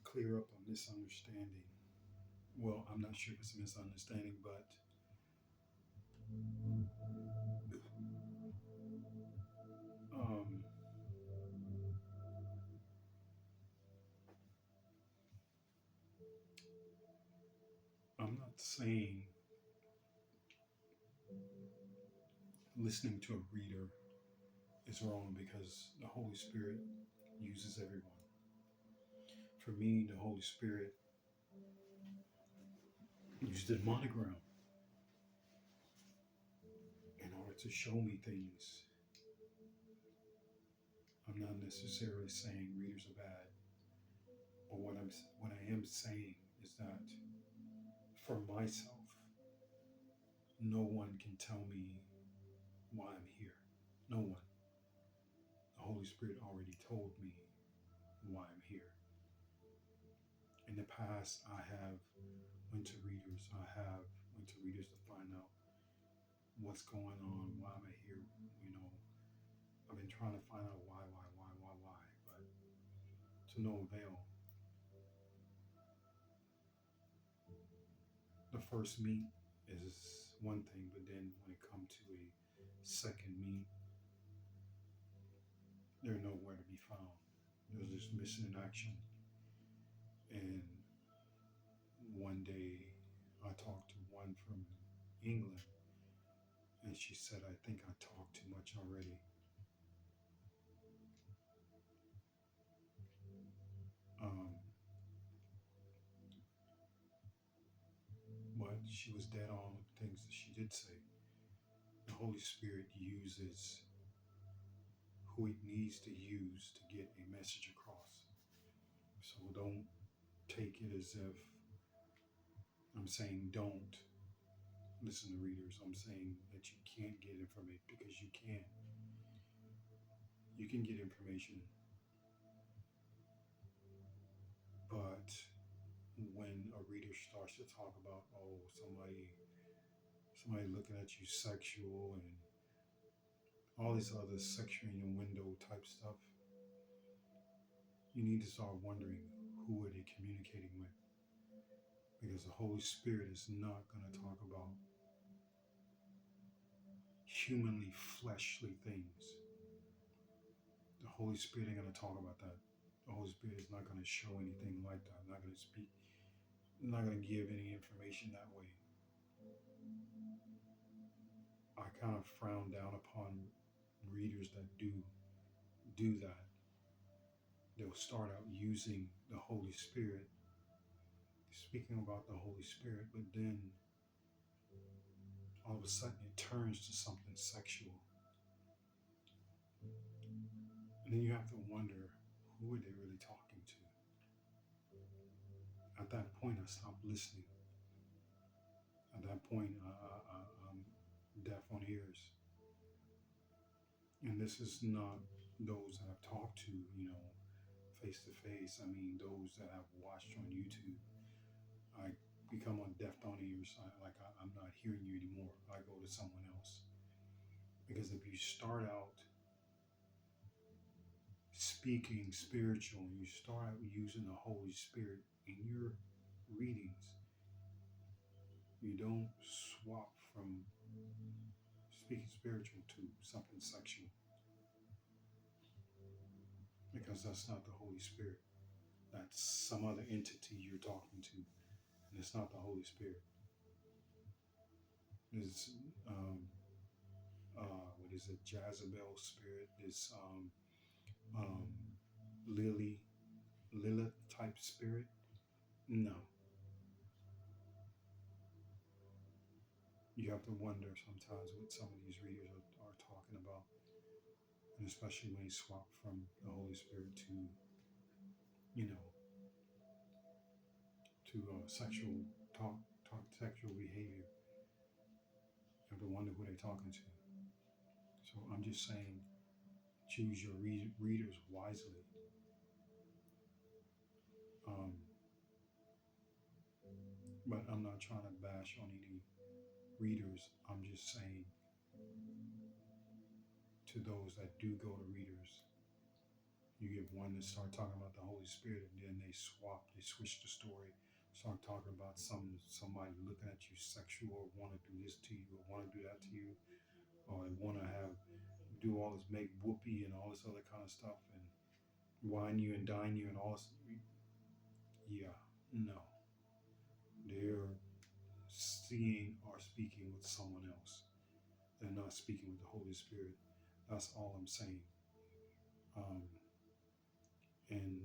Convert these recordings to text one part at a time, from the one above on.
clear up a misunderstanding. Well, I'm not sure if it's a misunderstanding, but um, I'm not saying listening to a reader is wrong because the Holy Spirit uses everyone. For me, the Holy Spirit used a monogram in order to show me things. I'm not necessarily saying readers are bad, but what I am saying is that for myself, no one can tell me why I'm here. No one. The Holy Spirit already told me why I'm here. In the past, I have went to readers. I have went to readers to find out what's going on, why am I here. You know, I've been trying to find out why, but to no avail. The first meet is one thing, but then when it comes to a second meet, they're nowhere to be found. They're just missing in action. And one day, I talked to one from England, and she said, "I think I talked too much already." Um, but she was dead on with the things that she did say. The Holy Spirit uses who it needs to use to get a message across. So don't take it as if I'm saying don't listen to readers. I'm saying that you can't get information because you can. You can get information, but when a reader starts to talk about, oh, somebody looking at you sexual and all this other sexual innuendo type stuff, you need to start wondering who are they communicating with, because the Holy Spirit is not going to talk about humanly fleshly things. The Holy Spirit ain't going to talk about that. The Holy Spirit is not going to show anything like that. Not going to speak. Not going to give any information that way. I kind of frown down upon readers that do that. They'll start out using the Holy Spirit, speaking about the Holy Spirit, but then all of a sudden it turns to something sexual. And then you have to wonder, who are they really talking to? At that point, I stopped listening. At that point, I'm deaf on ears. And this is not those that I've talked to, face to face. I mean, those that I've watched on YouTube. I become on deaf on ears. I'm not hearing you anymore. I go to someone else. Because if you start out speaking spiritual and you start out using the Holy Spirit in your readings, you don't swap from speaking spiritual to something sexual, because that's not the Holy Spirit. That's some other entity you're talking to, and it's not the Holy Spirit. It's what is it? Jezebel spirit. This um, Lily, Lilith type spirit. No, you have to wonder sometimes what some of these readers are talking about, and especially when you swap from the Holy Spirit to, you know, to sexual sexual behavior. You have to wonder who they're talking to. So I'm just saying, choose your readers wisely. Um, but I'm not trying to bash on any readers. I'm just saying to those that do go to readers, You get one that start talking about the Holy Spirit, and then they switch the story, start talking about somebody looking at you sexual, or want to do this to you, or want to do that to you, or want to have do all this, make whoopee and all this other kind of stuff, and wine you and dine you and all this. Yeah, no, they're seeing or speaking with someone else. They're not speaking with the Holy Spirit. That's all I'm saying. Um, and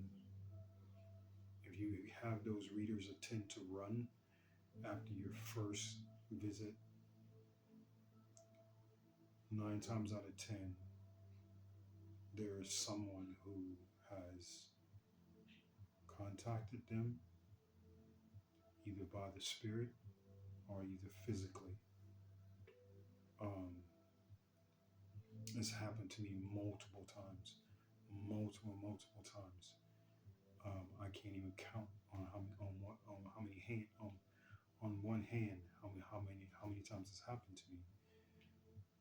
if you have those readers that tend to run after your first visit, 9 times out of 10, there is someone who has contacted them either by the Spirit or either physically. Um, it's happened to me multiple times. I can't even count on how many hand on one hand how many times it's happened to me.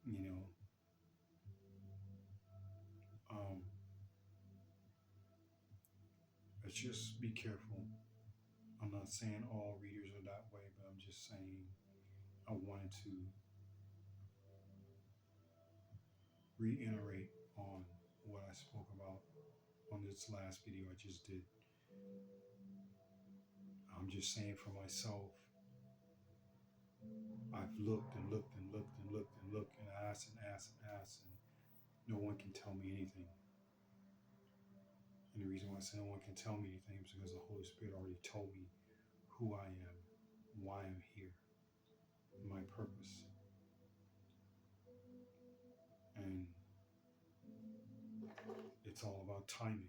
You know, um, it's just be careful. I'm not saying all readers are that way, but I'm just saying I wanted to reiterate on what I spoke about on this last video I just did. I'm just saying for myself, I've looked and looked and looked and looked and looked and asked and asked and asked, and no one can tell me anything. And the reason why I say no one can tell me anything is because the Holy Spirit already told me who I am, why I'm here, my purpose. And it's all about timing.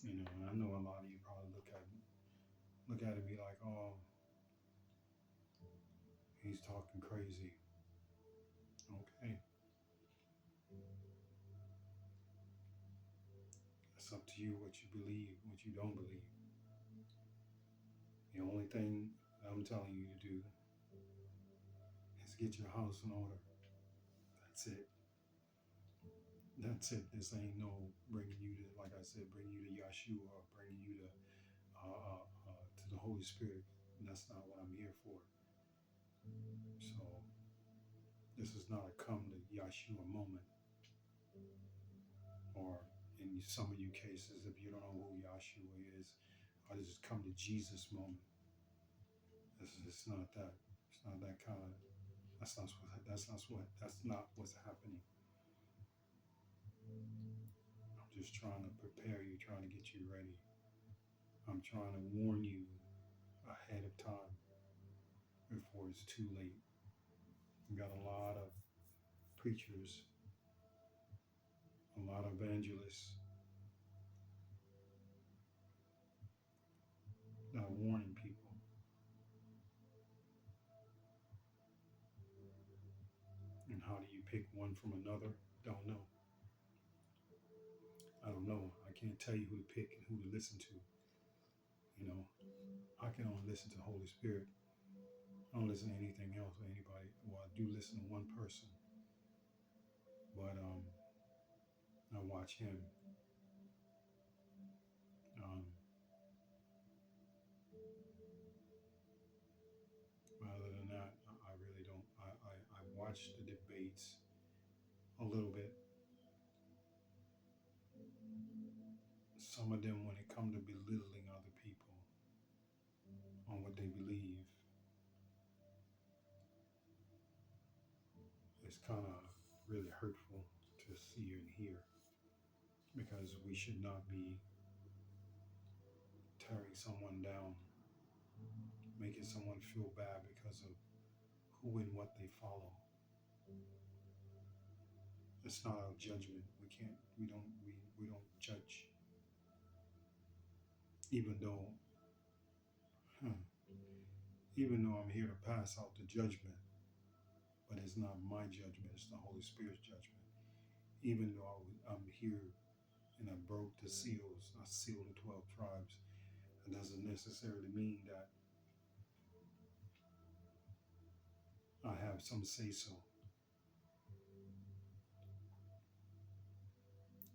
You know, and I know a lot of you probably look at it and be like, oh, he's talking crazy. Okay. It's up to you what you believe, what you don't believe. The only thing I'm telling you to do is get your house in order. That's it. That's it. This ain't no bringing you to, like I said, bringing you to Yeshua or bringing you to the Holy Spirit. That's not what I'm here for. So this is not a come to Yeshua moment, or in some of you cases, if you don't know who Yeshua is, or this is come to Jesus moment. It's not that. It's not that kind of. That's not what's happening. I'm just trying to prepare you, trying to get you ready. I'm trying to warn you ahead of time before it's too late. We got a lot of preachers, a lot of evangelists that are warning people. And how do you pick one from another? Don't know. I don't know. I can't tell you who to pick and who to listen to. You know, I can only listen to the Holy Spirit. I don't listen to anything else or anybody. Well, I do listen to one person, but I watch him. Um, Other than that, I really don't. I watch the debates a little bit. Some of them, when it comes to belittling other people on what they believe, it's kind of really hurtful to see and hear, because we should not be tearing someone down, making someone feel bad because of who and what they follow. It's not our judgment. We don't judge, even though huh, even though I'm here to pass out the judgment, but it's not my judgment. It's the Holy Spirit's judgment. Even though I'm here and I broke the seals, I sealed the 12 tribes, it doesn't necessarily mean that I have some say so.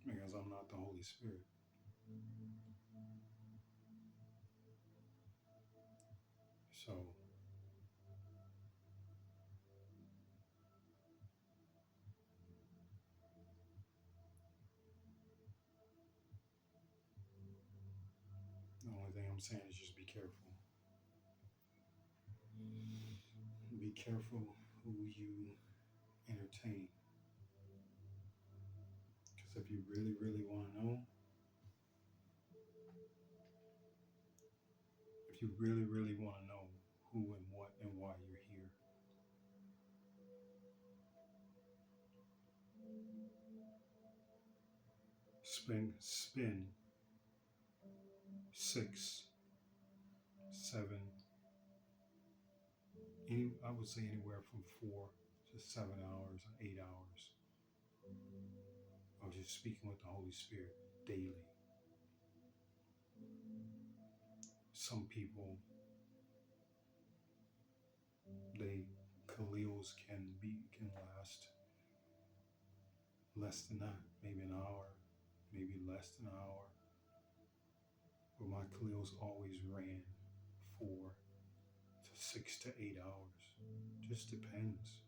because I'm not the Holy Spirit. So the only thing I'm saying is just be careful. Be careful who you entertain. Because if you really, really want to know, if you really, really want to know who and what and why you're here, spend 6, 7, I would say anywhere from 4 to 7 hours, 8 hours of just speaking with the Holy Spirit daily. Some people, they Khalils can last less than that, maybe an hour, maybe less than an hour. But my Khalils always ran 4 to 6 to 8 hours. Just depends.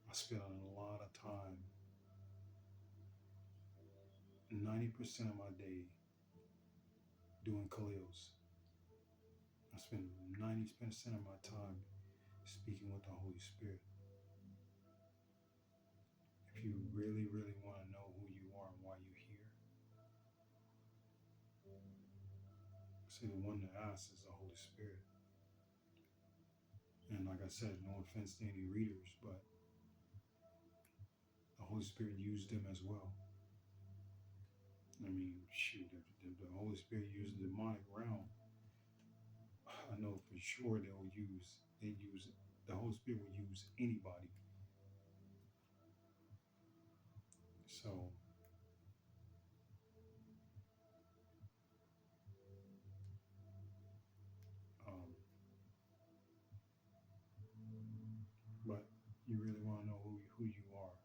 I spend a lot of time, 90% of my day, doing Khalils. I spend 90% of my time speaking with the Holy Spirit. If you really, really want to know who you are and why you're here, see, the one to ask is the Holy Spirit. And like I said, no offense to any readers, but the Holy Spirit used them as well. I mean, shoot, if the Holy Spirit used the demonic realm, I know for sure the Holy Spirit will use anybody. So, um, but you really want to know who you are,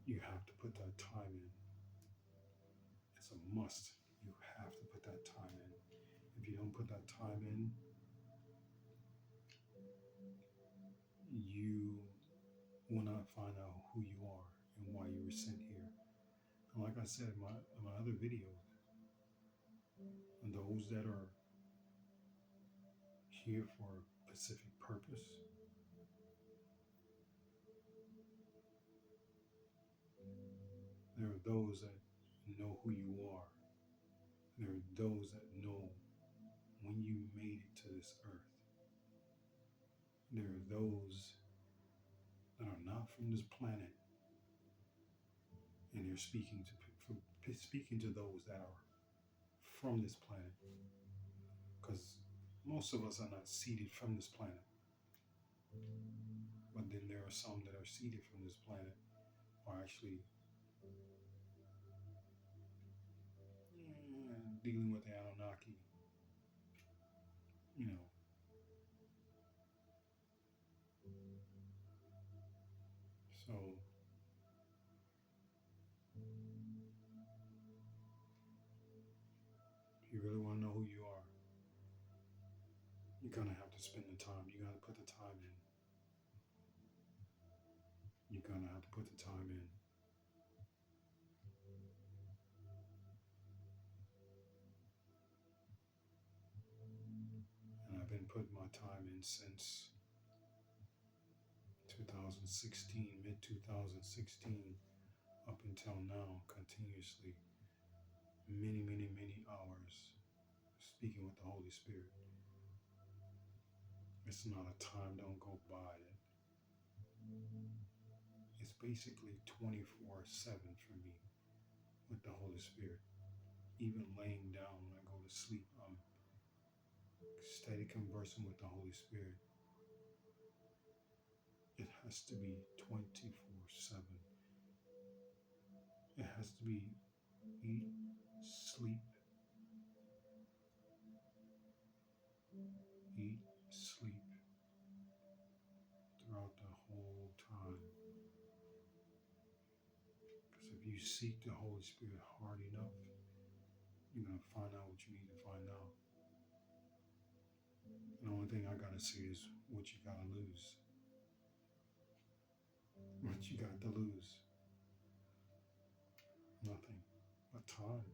you have to put that time in. It's a must. You have to put that time in. If you don't put that time in, you will not find out who you are and why you were sent here. And like I said in my other videos, and those that are here for a specific purpose, there are those that know who you are. There are those that know when you made it to this earth. There are those that are not from this planet, and they're speaking to those that are from this planet. Because most of us are not seeded from this planet, but then there are some that are seeded from this planet, are actually dealing with the Anunnaki, you know. So if you really want to know who you are, you're gonna have to spend the time. You gotta put the time in. You're gonna have to put the time in. And I've been putting my time in since 2016, mid 2016, up until now, continuously, many hours speaking with the Holy Spirit. It's not a time, don't go by it. It's basically 24/7 for me with the Holy Spirit. Even laying down when I go to sleep, I'm steady conversing with the Holy Spirit. It has to be 24/7. It has to be eat, sleep, eat, sleep throughout the whole time. seek the Holy Spirit hard enough, you're going to find out what you need to find out. And the only thing I got to say is what you got to lose. What you got to lose? Nothing but time.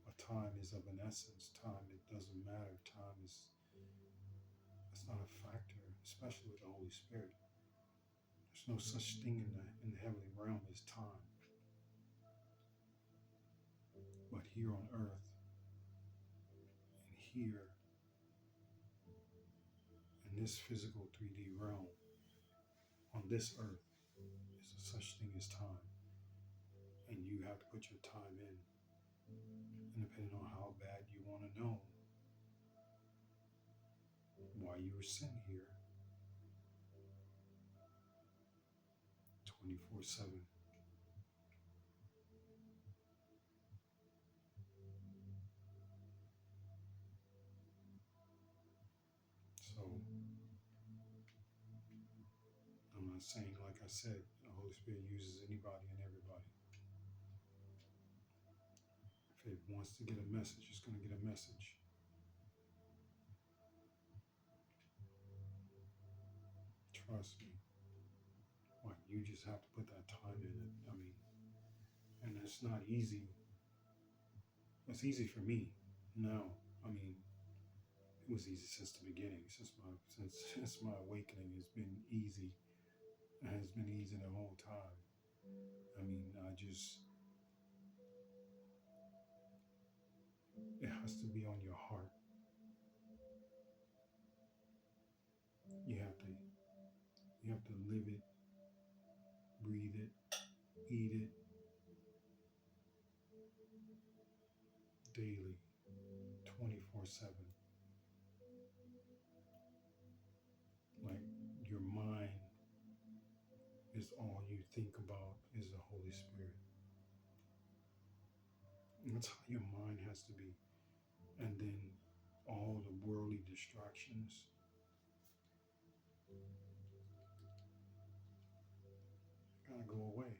But time is of an essence. Time, it doesn't matter. Time is, it's not a factor, especially with the Holy Spirit. There's no such thing in the heavenly realm as time. But here on earth, and here in this physical 3D realm, on this earth, is a such thing as time. And you have to put your time in. And depending on how bad you want to know why you were sent here 24/7. So I'm not saying, like I said, the Holy Spirit uses anybody and everybody. If it wants to get a message, it's going to get a message. Trust me. Like, you just have to put that time in it. I mean, and it's not easy. It's easy for me now. I mean, it was easy since the beginning. Since my awakening has been easy. It has been easy the whole time. I mean, it has to be on your heart. You have to live it, breathe it, eat it daily, 24/7. Like, your mind is all you think about is the Holy Spirit. And that's how your mind has to be. And then all the worldly distractions gotta go away.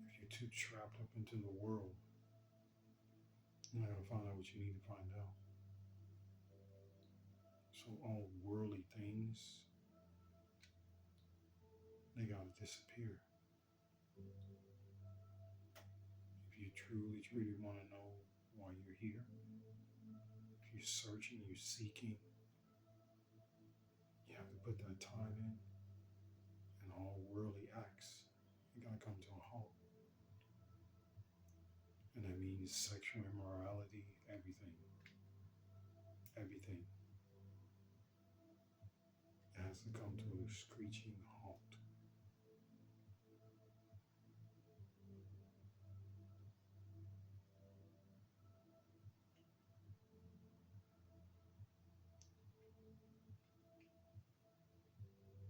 If you're too trapped up into the world, you're not gonna find out what you need to find out. So all worldly things, they gotta disappear. If you truly, truly want to know why you're here, if you're searching, you're seeking, you have to put that time in, and all worldly acts, you gotta come to a halt. And that means sexual immorality, everything. Everything. It has to come to a screeching halt.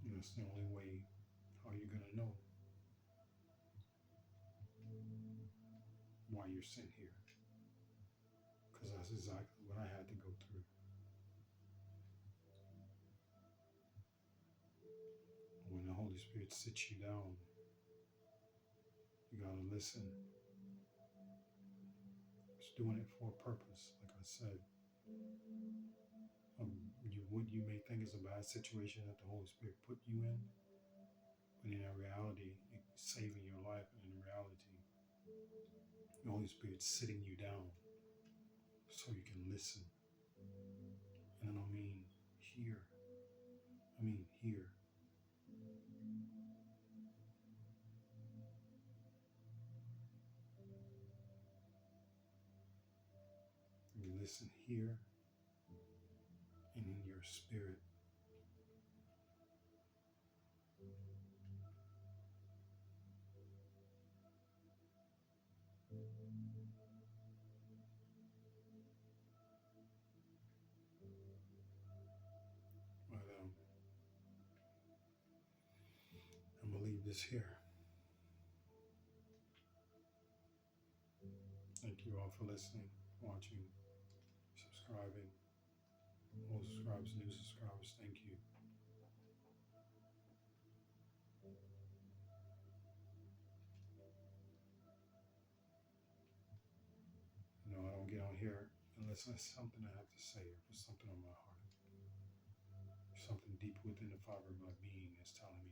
And that's the only way how you're gonna know why you're sent here. Because that's exactly what I had to go through. When the Holy Spirit sits you down, you gotta listen. It's doing it for a purpose, like I said. What you may think is a bad situation that the Holy Spirit put you in, but in reality, it's saving your life. And in reality, the Holy Spirit's sitting you down so you can listen. And I don't mean hear. I mean hear. You listen here and in your spirit. But I'm going to leave this here. Thank you all for listening, watching, subscribing. Old subscribers, new subscribers, thank you. It's not something I have to say, or if it's something on my heart. Something deep within the fiber of my being is telling me,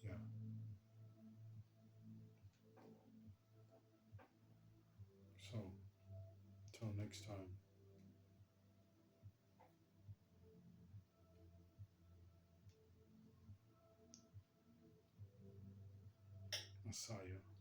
yeah. So, till next time, Messiah.